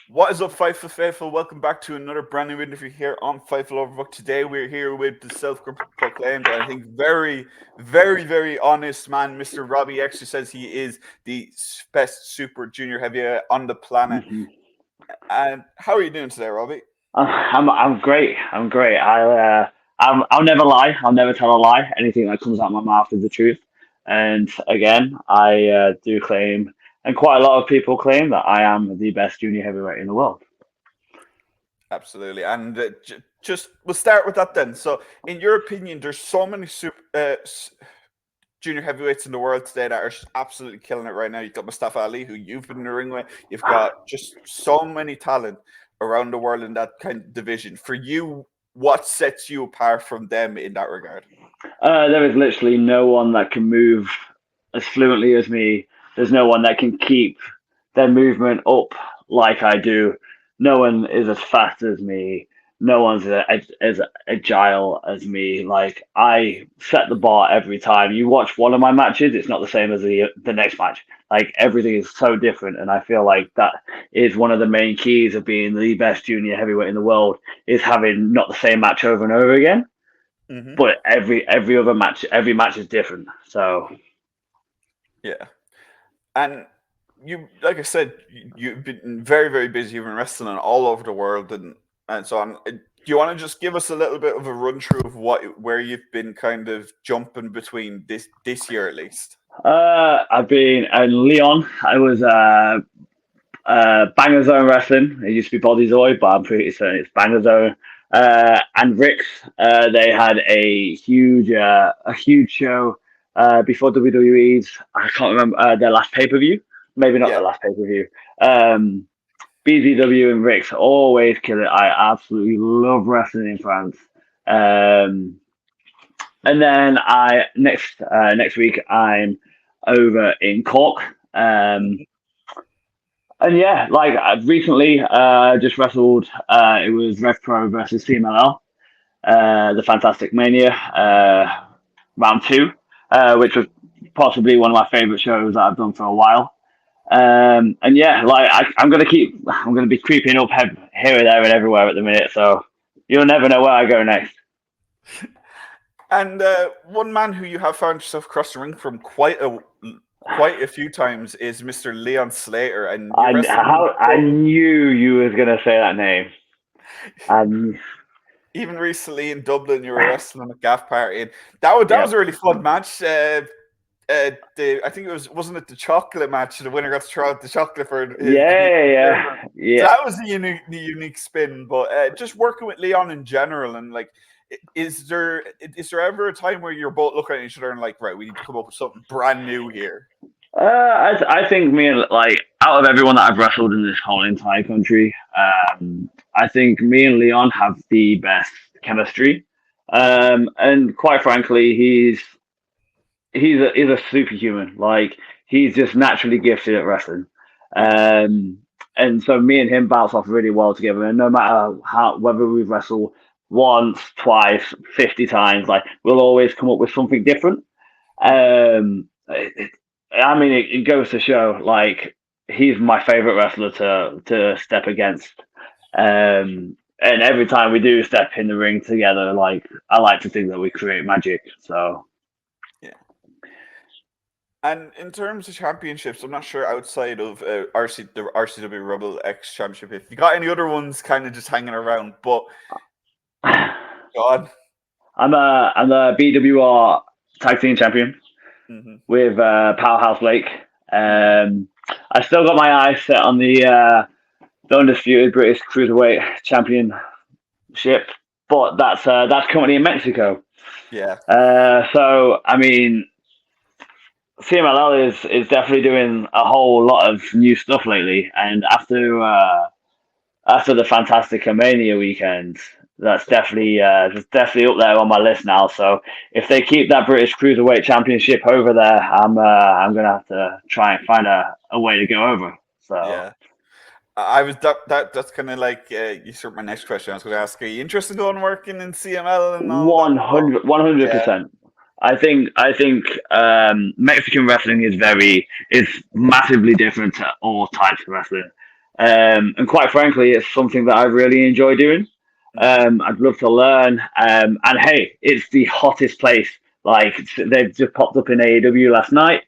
What is up, Fightful Faithful? Welcome back to another brand new interview here on Fightful Overbooked. Today we're here with the self-proclaimed, and I think very honest man, Mr. Robbie X, who says he is the best super junior heavyweight on the planet. Mhm. And how are you doing today, Robbie? I'm great. I'm great. I'll never lie. I'll never tell a lie. Anything that comes out of my mouth is the truth. And again, I do claim, and quite a lot of people claim that I am the best junior heavyweight in the world. Absolutely. And just we'll start with that then. So, in your opinion, there's so many junior heavyweights in the world today that are absolutely killing it right now. You've got Mustafa Ali, who you've been in the ring with. You've got just so many talent around the world in that kind of division. For you, what sets you apart from them in that regard? There is literally no one that can move as fluently as me. There's no one that can keep their movement up like I do. No one is as fast as me. No one's as agile as me. Like I set the bar every time. You watch one of my matches, it's not the same as the next match. Like everything is so different, and I feel like that is one of the main keys of being the best junior heavyweight in the world is having not the same match over and over again. Mm-hmm. But every other match, every match is different. So Yeah. And you, like I said, you've been very busy. You've been wrestling all over the world and so on. Do you want to just give us a little bit of a run through of where you've been kind of jumping between this year at least? I've been in Leon. I was Banger Zone Wrestling. It used to be Body Zoid, but I'm pretty certain it's Banger Zone. And Rick's, they had a huge show before WWE's. I can't remember their last pay per view. Maybe not Yeah. their last pay per view. BZW and Rick's always kill it. I absolutely love wrestling in France. And then next week I'm over in Cork. And yeah, like I've recently just wrestled. It was RevPro versus CMLL, the Fantastic Mania round two, which was possibly one of my favorite shows that I've done for a while. And yeah, like I'm gonna be creeping up here and there and everywhere at the minute. So you'll never know where I go next. And one man who you have found yourself across the ring from quite a few times is Mr. Leon Slater, and I knew you was gonna say that name. Even recently in Dublin, you were wrestling at Gaff Party, and that was a really fun match. I think wasn't it the chocolate match? The winner got to try out the chocolate for yeah. So that was a unique spin. But just working with Leon in general, and like, is there ever a time where you're both looking at each other and like, right, we need to come up with something brand new here? I think me and like out of everyone that I've wrestled in this whole entire country, I think me and Leon have the best chemistry. And quite frankly, he's a superhuman. Like he's just naturally gifted at wrestling. And so me and him bounce off really well together. And no matter whether we wrestle once, twice, 50 times, like we'll always come up with something different. It goes to show like he's my favorite wrestler to step against. And every time we do step in the ring together, like I like to think that we create magic. So yeah. And in terms of championships, I'm not sure outside of the RCW Rebel X Championship if you got any other ones kind of just hanging around. But God, I'm the BWR Tag Team Champion with Powerhouse Lake. I still got my eyes set on the undisputed British Cruiserweight Championship, but that's currently in Mexico. Yeah. So I mean, CMLL is definitely doing a whole lot of new stuff lately, and after the Fantastic Mania weekend, that's definitely up there on my list now. So if they keep that British Cruiserweight Championship over there, I'm gonna have to try and find a way to go over. So yeah, I was that's kind of like you sort my next question. I was going to ask, are you interested in going working in CML and all 100%. I think Mexican wrestling is massively different to all types of wrestling. And quite frankly, it's something that I really enjoy doing. I'd love to learn. And hey, it's the hottest place. Like they've just popped up in AEW last night.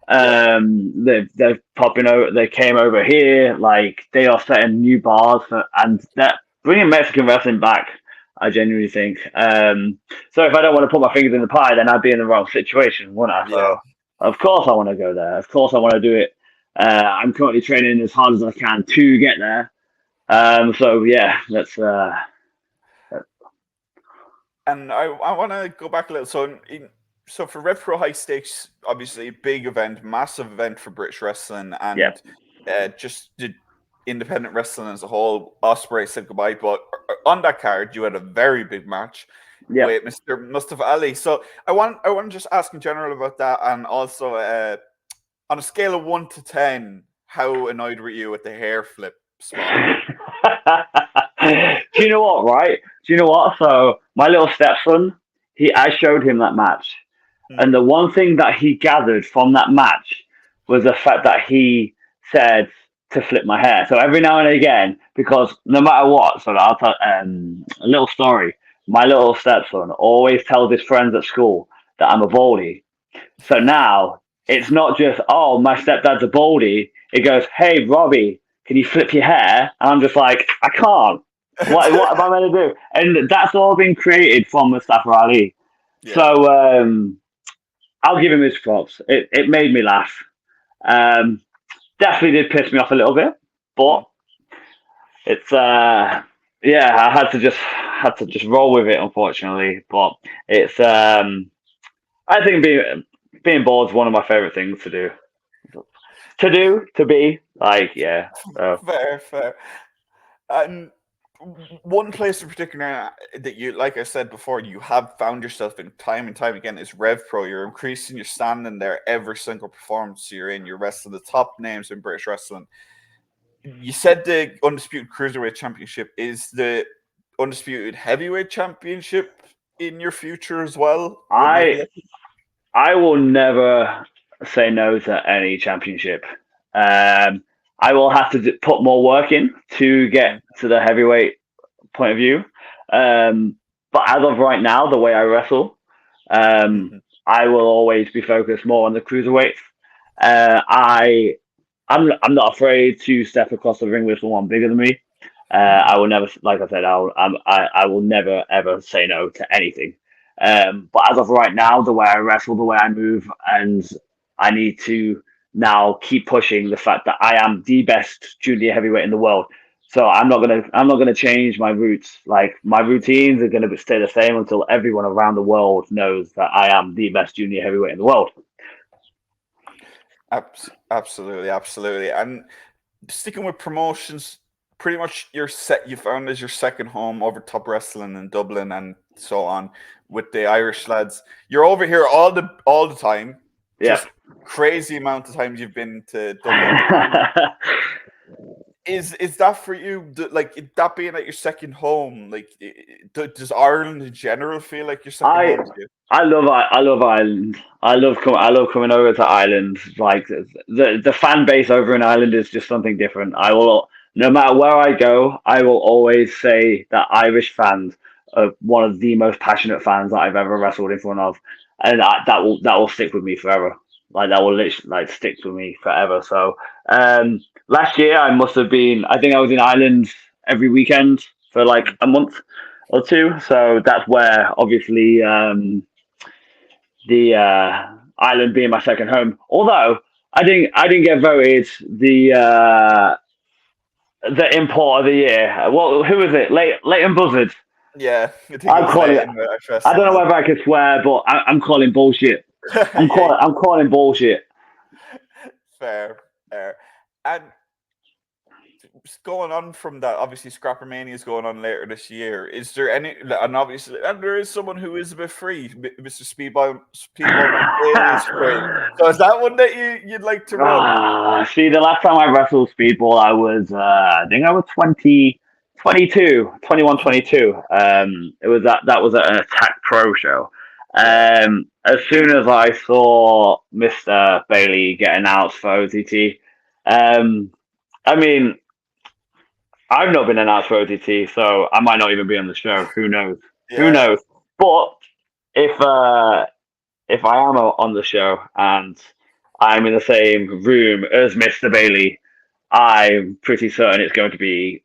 They're popping over. They came over here. Like they are setting new bars and that bringing Mexican wrestling back. I genuinely think. So if I don't want to put my fingers in the pie, then I'd be in the wrong situation, wouldn't I? So of course I want to go there. Of course I want to do it. I'm currently training as hard as I can to get there. So yeah, that's. And I want to go back a little. So for RevPro High Stakes, obviously a big event, massive event for British wrestling, and just the independent wrestling as a whole. Ospreay said goodbye, but on that card, you had a very big match with Mr. Mustafa Ali. So I want to just ask in general about that, and also on a scale of 1 to 10, how annoyed were you with the hair flip spot? Do you know what, right? Do you know what? So my little stepson, I showed him that match. And the one thing that he gathered from that match was the fact that he said to flip my hair. So every now and again, because no matter what, so I'll tell a little story. My little stepson always tells his friends at school that I'm a baldy. So now it's not just, oh, my stepdad's a baldy. It goes, hey, Robbie, can you flip your hair? And I'm just like, I can't. What am I meant to do? And that's all been created from Mustafa Ali. Yeah. So I'll give him his props. It made me laugh. Definitely did piss me off a little bit, but it's I had to just roll with it, unfortunately. But it's I think being bald is one of my favorite things to do. To be like, yeah. So. Fair. And one place in particular that you, like I said before, you have found yourself in time and time again is RevPro. You're increasing your standing there every single performance you're in. You're wrestling the top names in British wrestling. You said the Undisputed Cruiserweight Championship. Is the Undisputed Heavyweight Championship in your future as well? I will never say no to any championship. I will have to put more work in to get to the heavyweight point of view. But as of right now, the way I wrestle, I will always be focused more on the cruiserweights. I'm not afraid to step across the ring with someone bigger than me. I will never, like I said, I will never ever say no to anything. But as of right now, the way I wrestle, the way I move, and I need to now keep pushing the fact that I am the best junior heavyweight in the world. So I'm not gonna change my roots. Like my routines are gonna stay the same until everyone around the world knows that I am the best junior heavyweight in the world. Absolutely. And sticking with promotions, pretty much you found as your second home over Top Wrestling in Dublin and so on with the Irish lads. You're over here all the time. Yeah. Just crazy amount of times you've been to Dublin. Is that for you? Like that being at your second home? Like, does Ireland in general feel like your second home to you? I love Ireland. I love coming over to Ireland. Like the fan base over in Ireland is just something different. No matter where I go, I will always say that Irish fans are one of the most passionate fans that I've ever wrestled in front of, and that will stick with me forever. Like that will literally stick with me forever. So last year I think I was in Ireland every weekend for like a month or two. So that's where obviously the Ireland being my second home. Although I didn't get voted the import of the year. Well, who was it? Leighton Buzzard. Yeah, I don't know whether I can swear, but I'm calling bullshit. I'm calling bullshit. Fair. And going on from that, obviously Scrappermania is going on later this year. Is there any, and obviously, and there is someone who is a bit free, Mr. Speedball is free. So is that one that you'd like to run? See, the last time I wrestled Speedball, I was, I think I was 21, 22. It was that was at an Attack Pro show. As soon as I saw Mr. Bailey get announced for OTT, I mean, I've not been announced for OTT, so I might not even be on the show. Who knows? Who Yeah, knows? But if I am on the show and I'm in the same room as Mr. Bailey, I'm pretty certain it's going to be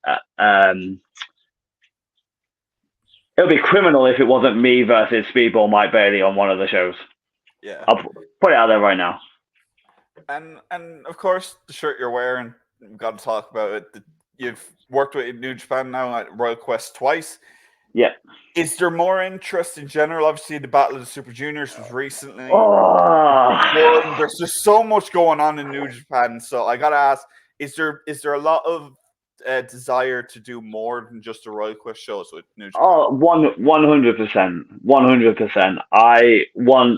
it'll be criminal if it wasn't me versus Speedball Mike Bailey on one of the shows. yeah. I'll put it out there right now. And of course, the shirt you're wearing, we've got to talk about it. You've worked with New Japan now at Royal Quest twice. Yeah. Is there more interest in general? Obviously, the Battle of the Super Juniors was recently. Oh. There's just so much going on in New Japan. So I gotta ask: is there a lot of desire to do more than just the Royal Quest shows with New Japan? Oh, 100%. 100%.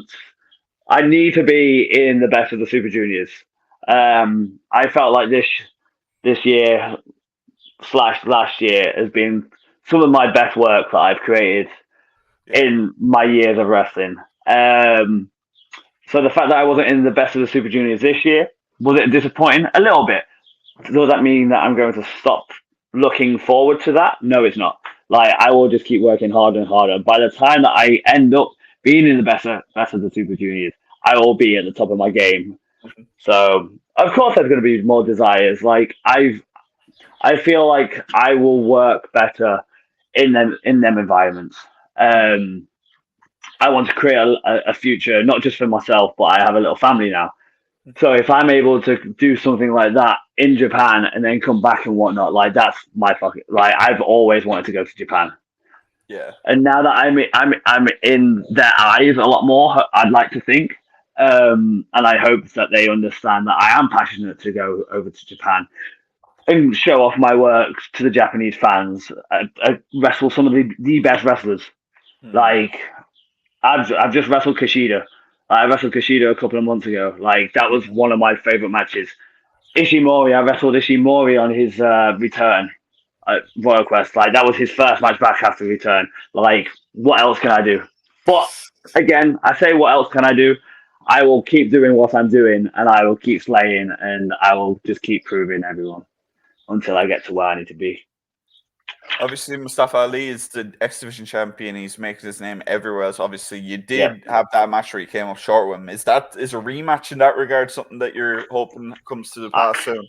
I need to be in the best of the Super Juniors. I felt like this year / last year has been some of my best work that I've created in my years of wrestling. So the fact that I wasn't in the best of the Super Juniors this year, was it disappointing? A little bit. Does that mean that I'm going to stop looking forward to that? No, it's not. Like, I will just keep working harder and harder. By the time that I end up being in the best of the Super Juniors, I will be at the top of my game. So, of course, there's going to be more desires. Like, I feel like I will work better in them environments. I want to create a future, not just for myself, but I have a little family now. So if I'm able to do something like that in Japan and then come back and whatnot, like that's my fucking like I've always wanted to go to Japan. Yeah. And now that I'm in their eyes a lot more, I'd like to think, and I hope that they understand that I am passionate to go over to Japan and show off my work to the Japanese fans. I wrestle some of the best wrestlers. Like I've just wrestled Kushida. I wrestled Kushida a couple of months ago. Like that was one of my favorite matches. Ishimori, I wrestled Ishimori on his return at Royal Quest. Like that was his first match back after return. Like what else can I do? But again, I say what else can I do? I will keep doing what I'm doing, and I will keep slaying, and I will just keep proving everyone until I get to where I need to be. Obviously, Mustafa Ali is the X Division champion. He's making his name everywhere else. Obviously, you did have that match where you came up short with him. Is a rematch in that regard something that you're hoping comes to the pass soon?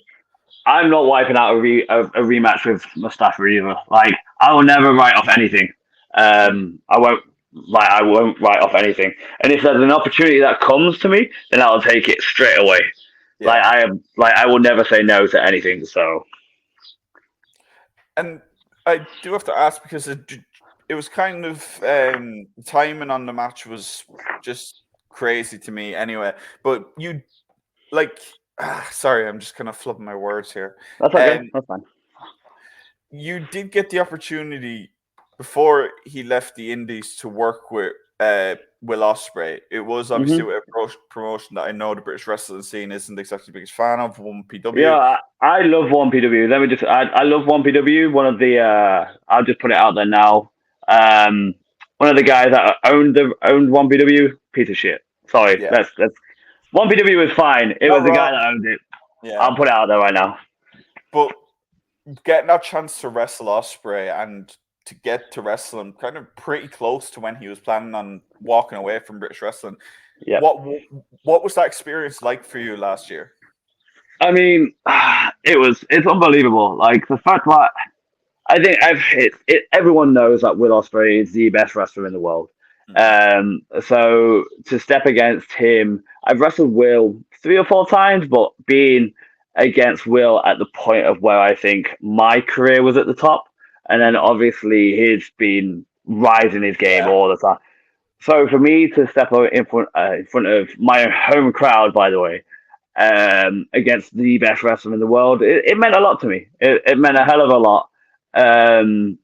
I'm not wiping out a rematch with Mustafa either. Like I will never write off anything. I won't write off anything. And if there's an opportunity that comes to me, then I'll take it straight away. Yeah. I will never say no to anything. So. And I do have to ask because it was kind of timing on the match was just crazy to me anyway. But you sorry, I'm just kind of flubbing my words here. That's okay. That's fine. You did get the opportunity before he left the Indies to work with Will Ospreay. It was obviously a promotion that I know the British wrestling scene isn't exactly the biggest fan of, 1PW. Yeah, I love 1PW. Let me just I love 1PW. One of the I'll just put it out there now. One of the guys that owned 1PW, piece of shit. Sorry, that's 1PW was fine. It was the guy that owned it. Yeah. I'll put it out there right now. But getting that chance to wrestle Ospreay and to get to wrestle him kind of pretty close to when he was planning on walking away from British wrestling. Yeah. What was that experience like for you last year? I mean, it's unbelievable. Like the fact that I think everyone knows that Will Ospreay is the best wrestler in the world. So to step against him, I've wrestled Will 3 or 4 times, but being against Will at the point of where I think my career was at the top, and then obviously he's been rising his game all the time. So for me to step in front of my home crowd, by the way, against the best wrestler in the world, it meant a lot to me. It meant a hell of a lot.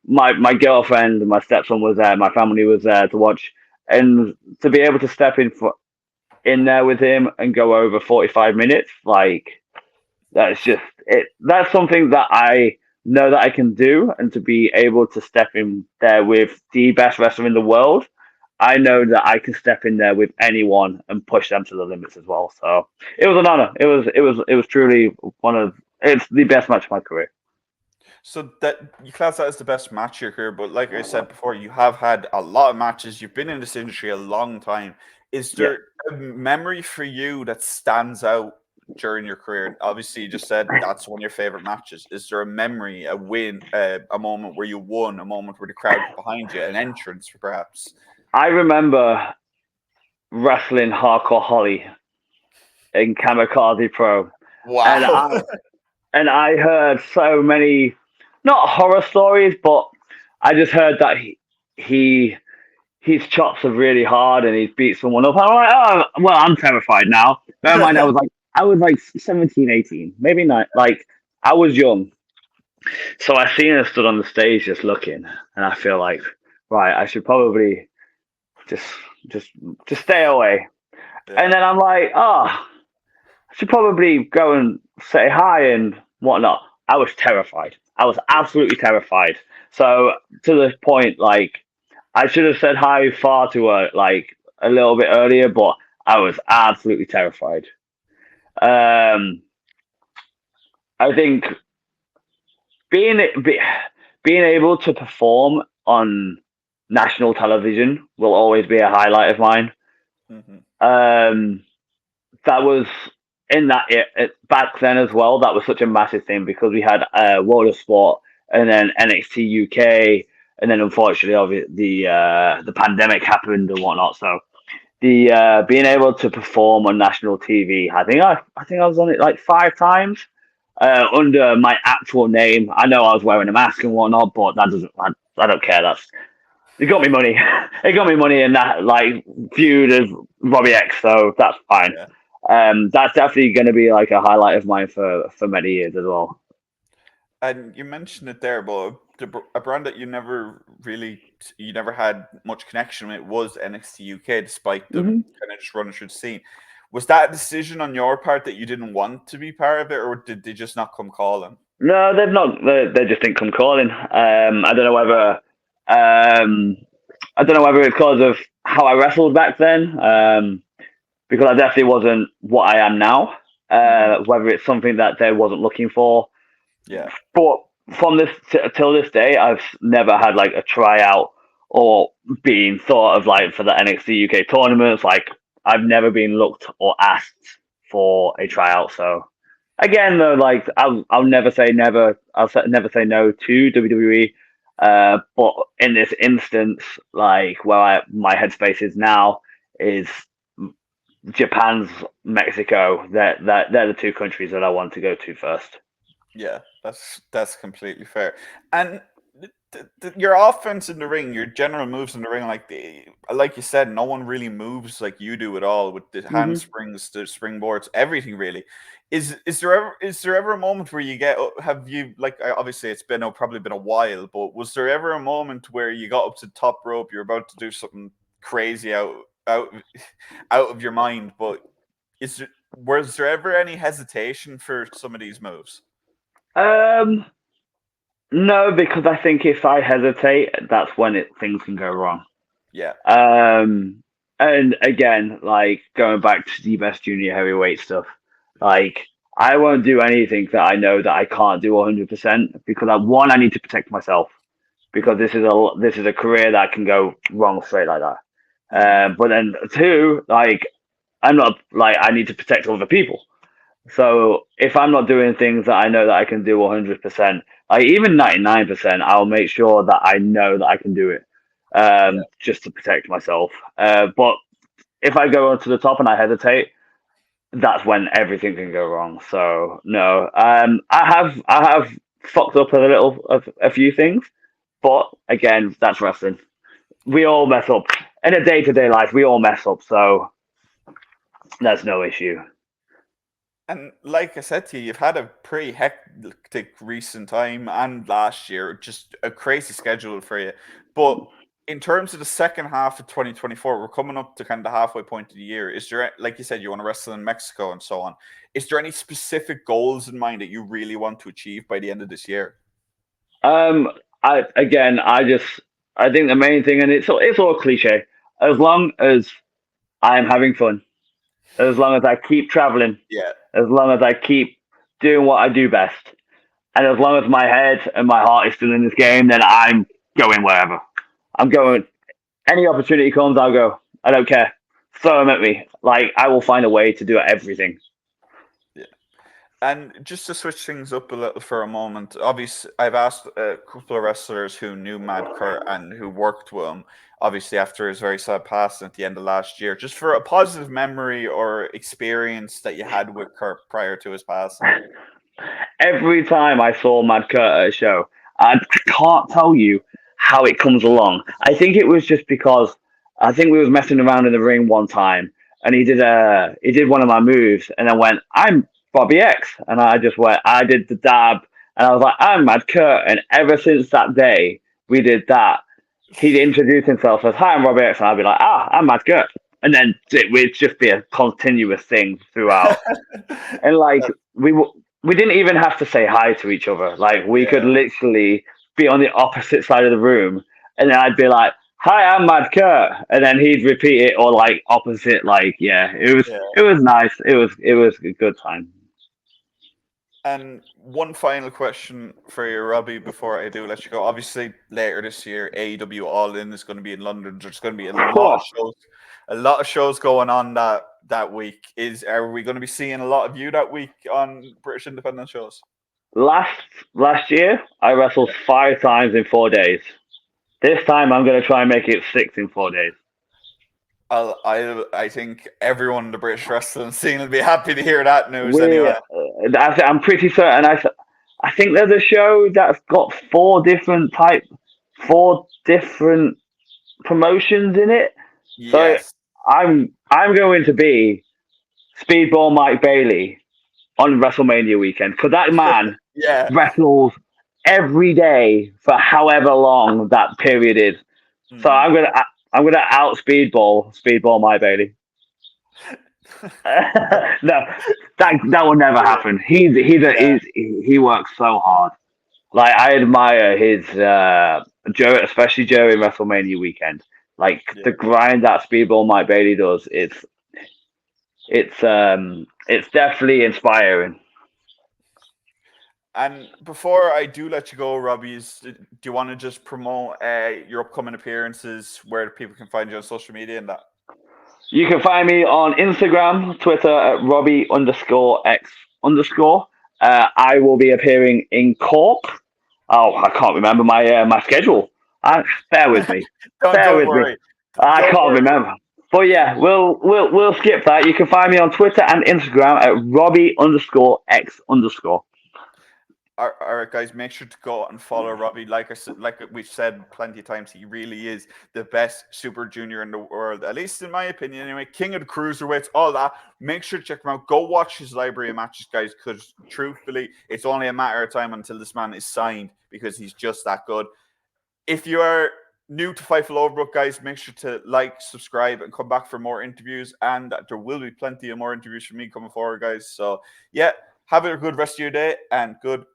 My girlfriend and my stepson was there. My family was there to watch, and to be able to step in there with him and go over 45 minutes, like that's just it. That's something that I know that I can do, and to be able to step in there with the best wrestler in the world, I know that I can step in there with anyone and push them to the limits as well. So it was an honor. It was truly it's the best match of my career. So that you class that as the best match of your career, but like I said before, you have had a lot of matches. You've been in this industry a long time. Is Yeah. there a memory for you that stands out during your career? Obviously, you just said that's one of your favorite matches. Is there a memory, a win, a moment where you won, a moment where the crowd was behind you, an entrance, perhaps? I remember wrestling Hardcore Holly in Kamikaze Pro, and Wow. I heard so many, not horror stories, but I just heard that he his chops are really hard and he's beat someone up. I'm like, oh, well, I'm terrified now. Bear in mind, I was like 17, 18, maybe not. Like, I was young. So I seen her stood on the stage just looking, and I feel like, right, I should probably just, just, just stay away. And Yeah. then I'm like, oh, I should probably go and say hi and whatnot. I was terrified. I was absolutely terrified. So to this point, like, I should have said hi far to her, like, a little bit earlier, but I was absolutely terrified. Um, I think being be, being able to perform on national television will always be a highlight of mine. Hmm. Um, that was in that back then as well. That was such a massive thing because we had World of Sport and then NXT UK, and then unfortunately, obviously, the pandemic happened and whatnot. So the being able to perform on national TV, I think I was on it like 5 times under my actual name. I know I was wearing a mask and whatnot, but that doesn't. I don't care. It got me money. It got me money, and that like viewed as Robbie X, so that's fine. Yeah. That's definitely going to be like a highlight of mine for many years as well. And you mentioned it there, but a brand that you never had much connection with was NXT UK, despite them Hmm. kind of just running through the scene. Was that a decision on your part that you didn't want to be part of it, or did they just not come calling? No, they've not. They just didn't come calling. I don't know whether. Um, I don't know whether it's because of how I wrestled back then, because I definitely wasn't what I am now. Hmm. Whether it's something that they wasn't looking for, Yeah, but from this till this day, I've never had like a tryout or been thought of like for the NXT UK tournaments. Like I've never been looked or asked for a tryout. So again, though, like I'll never say never. Never say no to WWE. But in this instance, like my headspace is now is Japan's Mexico. They're the two countries that I want to go to first. yeah, that's completely fair. And your offense in the ring, your general moves in the ring, like you said, no one really moves like you do at all with the Hmm. handsprings, the springboards, everything really. Is there ever a moment where you get have you like obviously it's been probably been a while, but was there ever a moment where you got up to the top rope, you're about to do something crazy out out of your mind, but was there ever any hesitation for some of these moves? Um, no, because I think if I hesitate, that's when things can go wrong. Yeah, Um, and again, like going back to the best junior heavyweight stuff, like I won't do anything that I know that I can't do 100% because one, I need to protect myself because hmm, this is a career that can go wrong straight like that. hmm, But then two, like I'm not like I need to protect other people. So if I'm not doing things that I know that I can do 100%, like even 99%, I'll make sure that I know that I can do it, yeah. just to protect myself. But if I go to the top and I hesitate, that's when everything can go wrong. So no, I have fucked up a few things, but again, that's wrestling. We all mess up in a day to day life. We all mess up, so that's no issue. And like I said to you, you've had a pretty hectic recent time and last year, just a crazy schedule for you. But in terms of the second half of 2024, we're coming up to kind of the halfway point of the year. Is there, like you said, you want to wrestle in Mexico and so on? Is there any specific goals in mind that you really want to achieve by the end of this year? Um, I think the main thing, and it's all cliche. As long as I'm having fun, as long as I keep traveling, Yeah, as long as I keep doing what I do best, And as long as my head and my heart is still in this game, then I'm going wherever. I'm going. Any opportunity comes, I'll go. I don't care. Throw them at me. Like, I will find a way to do everything. Yeah. And just to switch things up a little for a moment, obviously, I've asked a couple of wrestlers who knew Mad Kurt and who worked with him, obviously after his very sad passing at the end of last year, just for a positive memory or experience that you had with Kurt prior to his passing. Every time I saw Mad Kurt at a show, I can't tell you how it comes along. I think it was just because I think we was messing around in the ring one time, and he did one of my moves, and I went, "I'm Robbie X," and I just went, I did the dab, and I was like, "I'm Mad Kurt," and ever since that day we did that, he'd introduce himself as, "Hi, I'm Robbie X," and I'd be like, "Ah, I'm Mad Kurt," and then it would just be a continuous thing throughout, and like we didn't even have to say hi to each other. Like, we could literally be on the opposite side of the room, and then I'd be like, "Hi, I'm Mad Kurt," and then he'd repeat it, or like opposite. Like, it was nice. It was a good time. And one final question for you, Robbie, before I do let you go. Obviously, later this year, AEW All In is going to be in London. There's going to be a lot of shows going on that week. Are we going to be seeing a lot of you that week on British independent shows? Last year, I wrestled 5 times in 4 days. This time, I'm going to try and make it 6 in 4 days. I think everyone in the British wrestling scene will be happy to hear that news. Anyway, I'm pretty certain. I think there's a show that's got 4 different promotions in it. Yes. So I'm going to be Speedball Mike Bailey on WrestleMania weekend, because that man wrestles every day for however long that period is. So I'm gonna out Speedball Mike Bailey. No, that will never happen. He works so hard. Like, I admire his especially during WrestleMania weekend. Like, the grind that Speedball Mike Bailey does, it's definitely inspiring. And before I do let you go, Robbie, do you want to just promote your upcoming appearances, where people can find you on social media and that? You can find me on Instagram, Twitter at Robbie_X_. I will be appearing in Cork. Oh, I can't remember my schedule. Bear with me. Don't worry. I can't remember. But yeah, we'll skip that. You can find me on Twitter and Instagram at Robbie_X_. All right, guys, make sure to go and follow Robbie. Like we've said plenty of times, he really is the best super junior in the world, at least in my opinion. Anyway, king of the cruiserweights, all that. Make sure to check him out. Go watch his library of matches, guys, because truthfully, it's only a matter of time until this man is signed, because he's just that good. If you are new to Fightful Overbooked, guys, make sure to like, subscribe, and come back for more interviews. And there will be plenty of more interviews from me coming forward, guys. So yeah, have a good rest of your day, and goodbye.